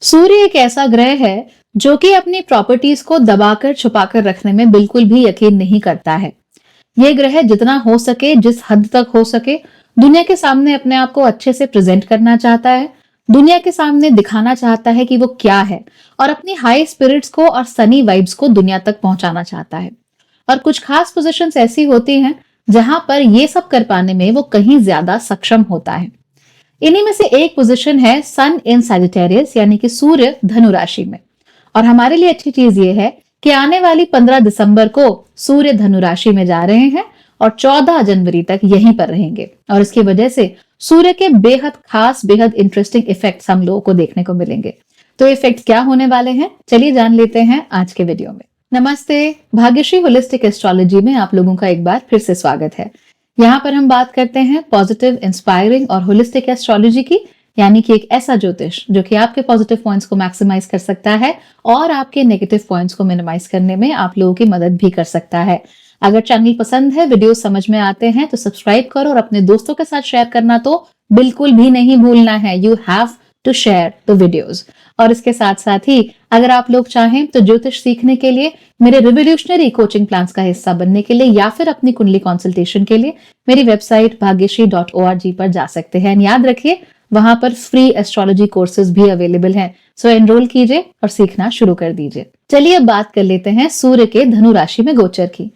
सूर्य एक ऐसा ग्रह है जो कि अपनी प्रॉपर्टीज को दबाकर छुपाकर रखने में बिल्कुल भी यकीन नहीं करता है। ये ग्रह जितना हो सके, जिस हद तक हो सके, दुनिया के सामने अपने आप को अच्छे से प्रेजेंट करना चाहता है। दुनिया के सामने दिखाना चाहता है कि वो क्या है, और अपनी हाई स्पिरिट्स को और सनी वाइब्स को दुनिया तक पहुंचाना चाहता है। और कुछ खास पोजीशंस ऐसी होती हैं जहां पर ये सब कर पाने में वो कहीं ज्यादा सक्षम होता है। इन्हीं में से एक पोजीशन है सन इन सैजिटेरियस, यानी कि सूर्य धनु राशि में। और हमारे लिए अच्छी चीज ये है कि आने वाली 15 दिसंबर को सूर्य धनु राशि में जा रहे हैं और 14 जनवरी तक यहीं पर रहेंगे। और इसकी वजह से सूर्य के बेहद खास, बेहद इंटरेस्टिंग इफेक्ट्स हम लोगों को देखने को मिलेंगे। तो इफेक्ट्स क्या होने वाले हैं, चलिए जान लेते हैं आज के वीडियो में। नमस्ते, भाग्यश्री होलिस्टिक एस्ट्रोलॉजी में आप लोगों का एक बार फिर से स्वागत है। यहाँ पर हम बात करते हैं पॉजिटिव, इंस्पायरिंग और होलिस्टिक एस्ट्रोलॉजी की, यानी कि एक ऐसा ज्योतिष जो कि आपके पॉजिटिव पॉइंट्स को मैक्सिमाइज कर सकता है और आपके नेगेटिव पॉइंट्स को मिनिमाइज करने में आप लोगों की मदद भी कर सकता है। अगर चैनल पसंद है, वीडियो समझ में आते हैं तो सब्सक्राइब करो और अपने दोस्तों के साथ शेयर करना तो बिल्कुल भी नहीं भूलना है। You have to share the videos. और इसके साथ साथ ही अगर आप लोग चाहें तो ज्योतिष सीखने के लिए, मेरे रिवोल्यूशनरी कोचिंग प्लान्स का हिस्सा बनने के लिए या फिर अपनी कुंडली कंसल्टेशन के लिए मेरी वेबसाइट भाग्यश्री.org पर जा सकते हैं। याद रखिए, वहां पर फ्री एस्ट्रोलॉजी कोर्सेज भी अवेलेबल हैं। सो एनरोल कीजिए और सीखना शुरू कर दीजिए। चलिए अब बात कर लेते हैं सूर्य के धनु राशि में गोचर की।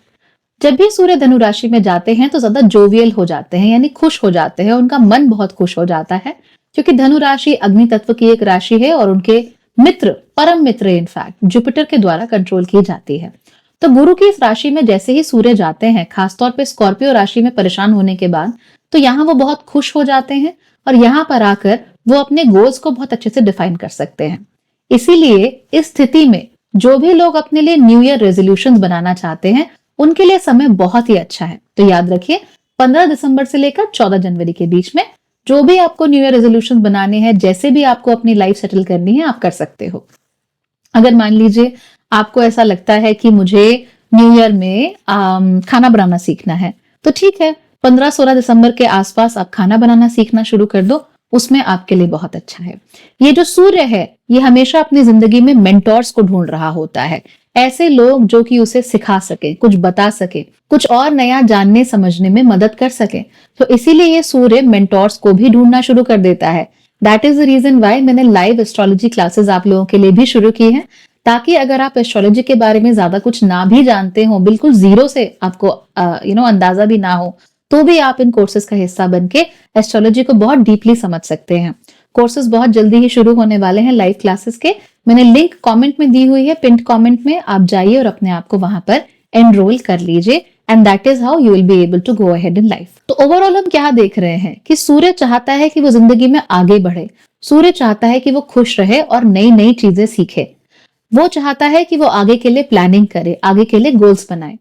जब भी सूर्य धनु राशि में जाते हैं तो ज्यादा जोवियल हो जाते हैं, यानी खुश हो जाते हैं, उनका मन बहुत खुश हो जाता है, क्योंकि धनु राशि अग्नि तत्व की एक राशि है और उनके मित्र, परम मित्र इनफैक्ट जुपिटर के द्वारा कंट्रोल की जाती है। तो गुरु की इस राशि में जैसे ही सूर्य जाते हैं, खासतौर पे स्कॉर्पियो राशि में परेशान होने के बाद, तो यहाँ वो बहुत खुश हो जाते हैं और यहाँ पर आकर वो अपने गोल्स को बहुत अच्छे से डिफाइन कर सकते हैं। इसीलिए इस स्थिति में जो भी लोग अपने लिए न्यू ईयर रेजोल्यूशंस बनाना चाहते हैं, उनके लिए समय बहुत ही अच्छा है। तो याद रखिए, 15 दिसंबर से लेकर 14 जनवरी के बीच में जो भी आपको न्यू ईयर रेजोल्यूशन बनाने हैं, जैसे भी आपको अपनी लाइफ सेटल करनी है, आप कर सकते हो। अगर मान लीजिए आपको ऐसा लगता है कि मुझे न्यू ईयर में खाना बनाना सीखना है, तो ठीक है, 15-16 दिसंबर के आसपास आप खाना बनाना सीखना शुरू कर दो, उसमें आपके लिए बहुत अच्छा है। ये जो सूर्य है, ये हमेशा अपनी जिंदगी में मेंटोर्स को ढूंढ रहा होता है, ऐसे लोग जो कि उसे सिखा सके, कुछ बता सके, कुछ और नया जानने समझने में मदद कर सके। तो इसीलिए ये सूर्य मेंटोर्स को भी ढूंढना शुरू कर देता है। That is the reason why मैंने लाइव एस्ट्रोलॉजी क्लासेस आप लोगों के लिए भी शुरू की है, ताकि अगर आप एस्ट्रोलॉजी के बारे में ज्यादा कुछ ना भी जानते हो, बिल्कुल जीरो से आपको अंदाजा भी ना हो, तो भी आप इन कोर्सेज का हिस्सा बन के एस्ट्रोलॉजी को बहुत डीपली समझ सकते हैं। कोर्सेज बहुत जल्दी ही शुरू होने वाले हैं लाइव क्लासेस के। मैंने लिंक कमेंट में दी हुई है, पिंड कमेंट में, आप जाइए और अपने आप को वहां पर एनरोल कर लीजिए, and that is how you will be able to go ahead in life. तो ओवरऑल हम क्या देख रहे हैं कि सूर्य चाहता है कि वो जिंदगी में आगे बढ़े, सूर्य चाहता है कि वो खुश रहे और नई नई चीजें सीखे। वो चाहता है कि वो आगे के लिए प्लानिंग करे, आगे के लिए गोल्स बनाए।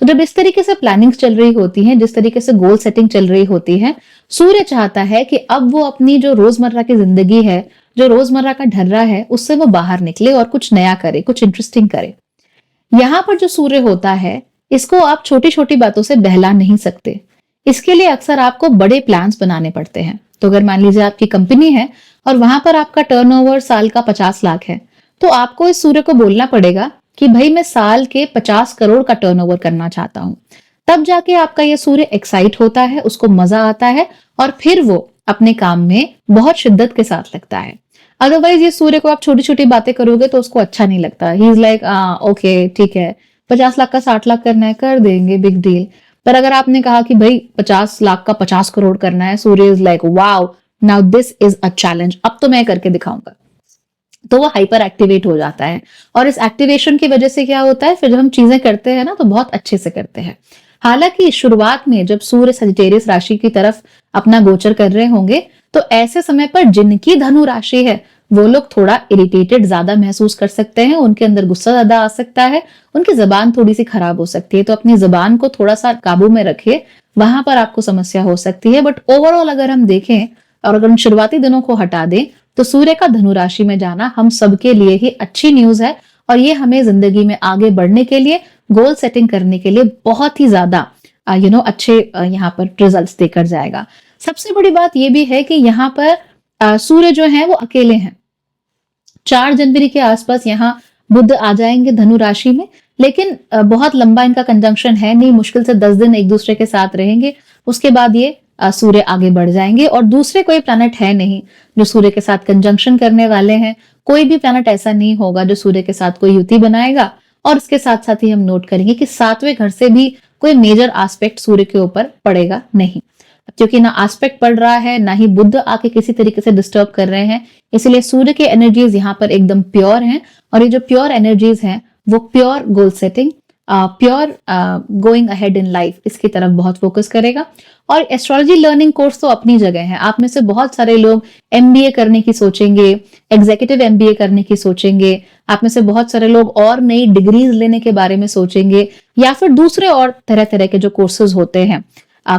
तो जब इस तरीके से प्लानिंग्स चल रही होती हैं, जिस तरीके से गोल सेटिंग चल रही होती है, सूर्य चाहता है कि अब वो अपनी जो रोजमर्रा की जिंदगी है, जो रोजमर्रा का ढर्रा है, उससे वो बाहर निकले और कुछ नया करे, कुछ इंटरेस्टिंग करे। यहाँ पर जो सूर्य होता है, इसको आप छोटी छोटी बातों से बहला नहीं सकते। इसके लिए अक्सर आपको बड़े प्लान्स बनाने पड़ते हैं। तो अगर मान लीजिए आपकी कंपनी है और वहां पर आपका टर्नओवर साल का 50 लाख है, तो आपको इस सूर्य को बोलना पड़ेगा कि भाई मैं साल के 50 करोड़ का टर्नओवर करना चाहता हूं। तब जाके आपका ये सूर्य एक्साइट होता है, उसको मजा आता है और फिर वो अपने काम में बहुत शिद्दत के साथ लगता है। अदरवाइज ये सूर्य को आप छोटी छोटी बातें करोगे तो उसको अच्छा नहीं लगता। ही इज लाइक ओके ठीक है, 50 लाख का 60 लाख करना है, कर देंगे, बिग डील। पर अगर आपने कहा कि भाई 50 लाख का 50 करोड़ करना है, Surya is like wow, now this is a challenge, अब तो मैं करके दिखाऊंगा। तो वो हाइपर एक्टिवेट हो जाता है और इस एक्टिवेशन की वजह से क्या होता है, फिर जब हम चीजें करते हैं ना, तो बहुत अच्छे से करते हैं। हालांकि शुरुआत में जब सूर्य सजिटेरियस राशि की तरफ अपना गोचर कर रहे होंगे, तो ऐसे समय पर जिनकी धनु राशि है, वो लोग थोड़ा इरिटेटेड ज्यादा महसूस कर सकते हैं, उनके अंदर गुस्सा ज्यादा आ सकता है, उनकी जबान थोड़ी सी खराब हो सकती है। तो अपनी जबान को थोड़ा सा काबू में रखिए, वहां पर आपको समस्या हो सकती है। बट ओवरऑल अगर हम देखें और अगर हम शुरुआती दिनों को हटा दें, तो सूर्य का धनु राशि में जाना हम सबके लिए ही अच्छी न्यूज है और ये हमें जिंदगी में आगे बढ़ने के लिए, गोल सेटिंग करने के लिए बहुत ही ज्यादा अच्छे यहाँ पर रिजल्ट्स देकर जाएगा। सबसे बड़ी बात ये भी है कि यहाँ पर सूर्य जो है वो अकेले हैं। 4 जनवरी के आसपास यहाँ बुध आ जाएंगे धनु राशि में, लेकिन बहुत लंबा इनका कंजंक्शन है नहीं, मुश्किल से 10 दिन एक दूसरे के साथ रहेंगे। उसके बाद ये सूर्य आगे बढ़ जाएंगे और दूसरे कोई प्लैनेट है नहीं जो सूर्य के साथ कंजंक्शन करने वाले हैं। कोई भी प्लैनेट ऐसा नहीं होगा जो सूर्य के साथ कोई युति बनाएगा। और इसके साथ साथ ही हम नोट करेंगे कि 7वें घर से भी कोई मेजर एस्पेक्ट सूर्य के ऊपर पड़ेगा नहीं, क्योंकि ना एस्पेक्ट पड़ रहा है ना ही बुध आके किसी तरीके से डिस्टर्ब कर रहे हैं। इसलिए सूर्य के एनर्जीज यहाँ पर एकदम प्योर हैं और ये जो प्योर एनर्जीज हैं वो pure goal setting, pure going ahead in life, इसकी तरफ बहुत फोकस करेगा। और एस्ट्रोलॉजी लर्निंग कोर्स तो अपनी जगह है। आप में से बहुत सारे लोग एमबीए करने की सोचेंगे, एग्जीक्यूटिव एमबीए करने की सोचेंगे। आप में से बहुत सारे लोग और नई डिग्रीज लेने के बारे में सोचेंगे, या फिर दूसरे और तरह तरह के जो कोर्सेज होते हैं,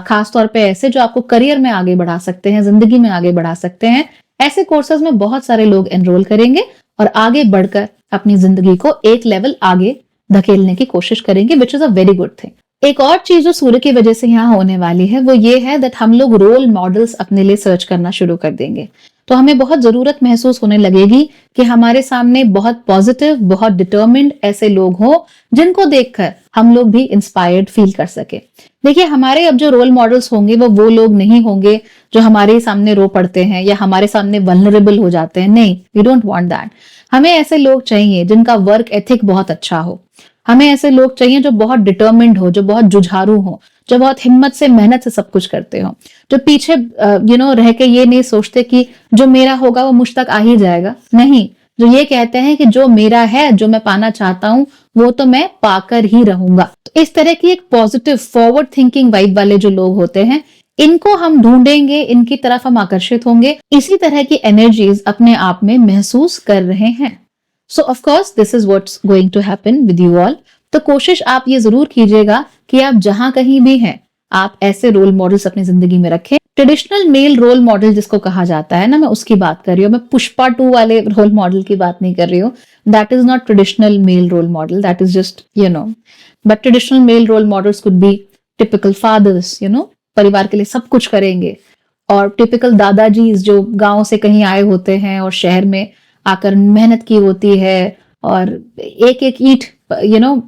खास तौर पे ऐसे जो आपको करियर में आगे बढ़ा सकते हैं, जिंदगी में आगे बढ़ा सकते हैं। ऐसे कोर्सेज में बहुत सारे लोग एनरोल करेंगे और आगे बढ़कर अपनी जिंदगी को एक लेवल आगे धकेलने की कोशिश करेंगे, which is a very good thing. एक और चीज जो सूर्य की वजह से यहाँ होने वाली है वो ये है दैट हम लोग रोल मॉडल्स अपने लिए सर्च करना शुरू कर देंगे। तो हमें बहुत जरूरत महसूस होने लगेगी कि हमारे सामने बहुत पॉजिटिव, बहुत डिटर्मिन्ड ऐसे लोग हों जिनको देखकर हम लोग भी इंस्पायर्ड फील कर सके। देखिए, हमारे अब जो रोल मॉडल्स होंगे वो लोग नहीं होंगे जो हमारे सामने रो पड़ते हैं या हमारे सामने वल्नरेबल हो जाते हैं। नहीं, वी डोंट वांट दैट। हमें ऐसे लोग चाहिए जिनका वर्क एथिक बहुत अच्छा हो। हमें ऐसे लोग चाहिए जो बहुत डिटर्मिन्ड हो, जो बहुत जुझारू हो, जो बहुत हिम्मत से, मेहनत से सब कुछ करते हो, जो पीछे रह के ये नहीं सोचते कि जो मेरा होगा वो मुझ तक आ ही जाएगा। नहीं, जो ये कहते हैं कि जो मेरा है, जो मैं पाना चाहता हूं वो तो मैं पाकर ही रहूंगा। तो इस तरह की एक पॉजिटिव फॉरवर्ड थिंकिंग वाइब वाले जो लोग होते हैं, इनको हम ढूंढेंगे, इनकी तरफ हम आकर्षित होंगे। इसी तरह की एनर्जीज अपने आप में महसूस कर रहे हैं। So of course this is what's going to happen with you all. तो कोशिश आप ये जरूर कीजिएगा कि आप जहां कहीं भी हैं, आप ऐसे रोल मॉडल्स अपनी जिंदगी में रखें। ट्रेडिशनल मेल रोल मॉडल जिसको कहा जाता है ना, मैं उसकी बात कर रही हूँ। मैं पुष्पा 2 वाले रोल मॉडल की बात नहीं कर रही हूँ। That is not traditional male role model, that is just but traditional male role models could be typical fathers, परिवार के लिए सब कुछ करेंगे। और टिपिकल दादाजी जो गांव से कहीं आए होते हैं और शहर में आकर मेहनत की होती है और एक एक ईंट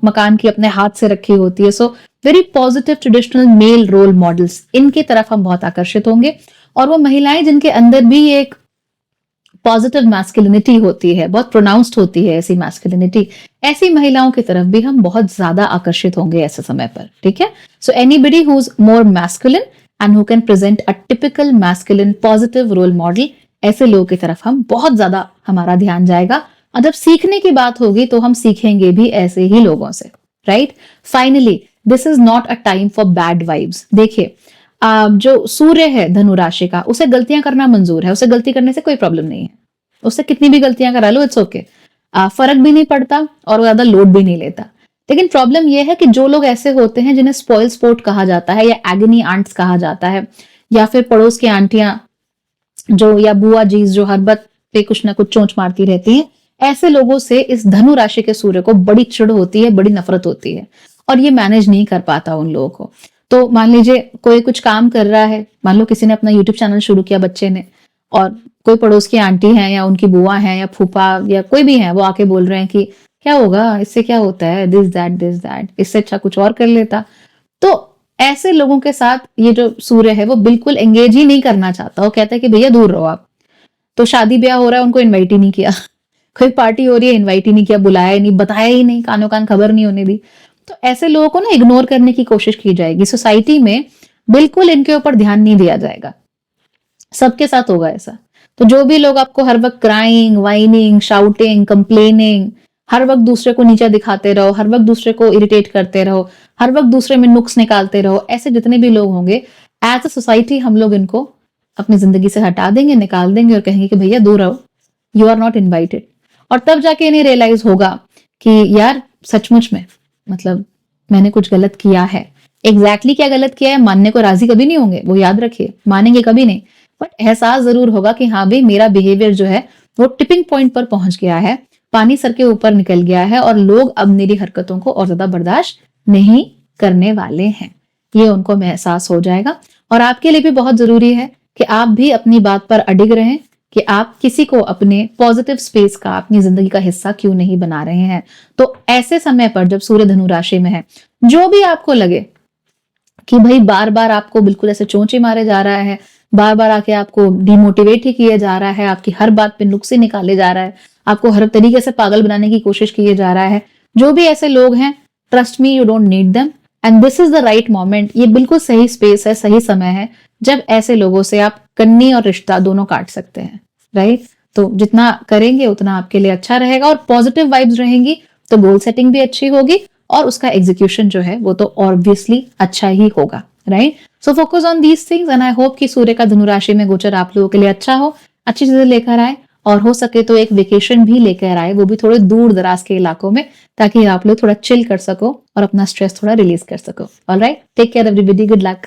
मकान की अपने हाथ से रखी होती है। So very positive traditional male role models, इनकी तरफ हम बहुत आकर्षित होंगे। और वो महिलाएं जिनके अंदर भी एक पॉजिटिव मैस्कुलिनिटी होती है, बहुत प्रोनाउंस्ड होती है ऐसी मैस्कुलिनिटी, ऐसी महिलाओं की तरफ भी हम बहुत ज्यादा आकर्षित होंगे ऐसे समय पर। ठीक है, so anybody who is more masculine and who can present a typical masculine positive role model, ऐसे लोगों की तरफ हम बहुत ज्यादा हमारा ध्यान जाएगा। और जब सीखने की बात होगी तो हम सीखेंगे भी ऐसे ही लोगों से, right. Finally this is not a time for bad vibes. देखिए, जो सूर्य है धनु राशि का, उसे गलतियां करना मंजूर है, उसे गलती करने से कोई प्रॉब्लम नहीं है। उससे कितनी भी गलतियां करा लो, इट्स ओके, फर्क भी नहीं पड़ता और ज्यादा लोड भी नहीं लेता। लेकिन प्रॉब्लम यह है कि जो लोग ऐसे होते हैं जिन्हें स्पॉइल स्पोर्ट कहा जाता है या एगनी आंट्स कहा जाता है, या फिर पड़ोस की आंटियां जो, या बुआ जी जो हर बात पे कुछ ना कुछ चोंच मारती रहती हैं, ऐसे लोगों से इस धनु राशि के सूर्य को बड़ी चिढ़ होती है, बड़ी नफरत होती है और ये मैनेज नहीं कर पाता उन लोगों को। तो मान लीजिए कोई कुछ काम कर रहा है, मान लो किसी ने अपना यूट्यूब चैनल शुरू किया बच्चे ने, और कोई पड़ोस की आंटी है या उनकी बुआ है या फूफा या कोई भी है, वो आके बोल रहे हैं कि क्या होगा, इससे क्या होता है, दिस दैट, इससे अच्छा कुछ और कर लेता। तो ऐसे लोगों के साथ ये जो सूर्य है वो बिल्कुल एंगेज ही नहीं करना चाहता। वो कहता है कि भैया दूर रहो आप। तो शादी ब्याह हो रहा है, उनको इन्वाइट ही नहीं किया, कोई पार्टी हो रही है, इन्वाइट ही नहीं किया, बुलाया ही नहीं, बताया ही नहीं, कानो कान खबर नहीं होने दी। तो ऐसे लोगों को ना इग्नोर करने की कोशिश की जाएगी। सोसाइटी में बिल्कुल इनके ऊपर ध्यान नहीं दिया जाएगा। सबके साथ होगा ऐसा। तो जो भी लोग आपको हर वक्त क्राइंग, वाइनिंग, शाउटिंग, कंप्लेनिंग, हर वक्त दूसरे को नीचा दिखाते रहो, हर वक्त दूसरे को इरिटेट करते रहो, हर वक्त दूसरे में नुक्स निकालते रहो, ऐसे जितने भी लोग होंगे, एज अ सोसाइटी हम लोग इनको अपनी जिंदगी से हटा देंगे, निकाल देंगे और कहेंगे कि भैया दूर रहो, यू आर नॉट इन्वाइटेड। और तब जाके इन्हें रियलाइज होगा कि यार सचमुच में मतलब मैंने कुछ गलत किया है। एग्जैक्टली क्या गलत किया है मानने को राजी कभी नहीं होंगे, वो याद रखिए, मानेंगे कभी नहीं, बट एहसास जरूर होगा कि हाँ भाई मेरा बिहेवियर जो है वो टिपिंग पॉइंट पर पहुंच गया है, पानी सर के ऊपर निकल गया है और लोग अब मेरी हरकतों को और ज्यादा बर्दाश्त नहीं करने वाले हैं। ये उनको एहसास हो जाएगा। और आपके लिए भी बहुत जरूरी है कि आप भी अपनी बात पर अडिग रहें, कि आप किसी को अपने पॉजिटिव स्पेस का, अपनी जिंदगी का हिस्सा क्यों नहीं बना रहे हैं। तो ऐसे समय पर जब सूर्य धनु राशि में है, जो भी आपको लगे कि भाई बार-बार आपको बिल्कुल ऐसे चोंचे मारे जा रहा है, बार-बार आके आपको डिमोटिवेट ही किया जा रहा है, आपकी हर बात पे नुक्स ही निकाले जा रहा है, आपको हर तरीके से पागल बनाने की कोशिश किए जा रहा है। जो भी ऐसे लोग हैं, trust me you don't need them and this is the right moment. ये बिल्कुल सही स्पेस है, सही समय है जब ऐसे लोगों से आप कन्नी और रिश्ता दोनों काट सकते हैं, राइट? तो जितना करेंगे उतना आपके लिए अच्छा रहेगा और पॉजिटिव वाइब्स रहेंगी तो गोल सेटिंग भी अच्छी होगी और उसका एग्जीक्यूशन जो है वो तो ऑब्वियसली अच्छा ही होगा, right? So focus on these things and I hope कि सूर्य का धनु राशि में गोचर आप लोगों के लिए अच्छा हो, अच्छी चीजें लेकर आए और हो सके तो एक वेकेशन भी लेकर आए, वो भी थोड़े दूर दराज के इलाकों में, ताकि आप लोग थोड़ा चिल कर सको और अपना स्ट्रेस थोड़ा रिलीज कर सको। Alright, take care everybody, good luck.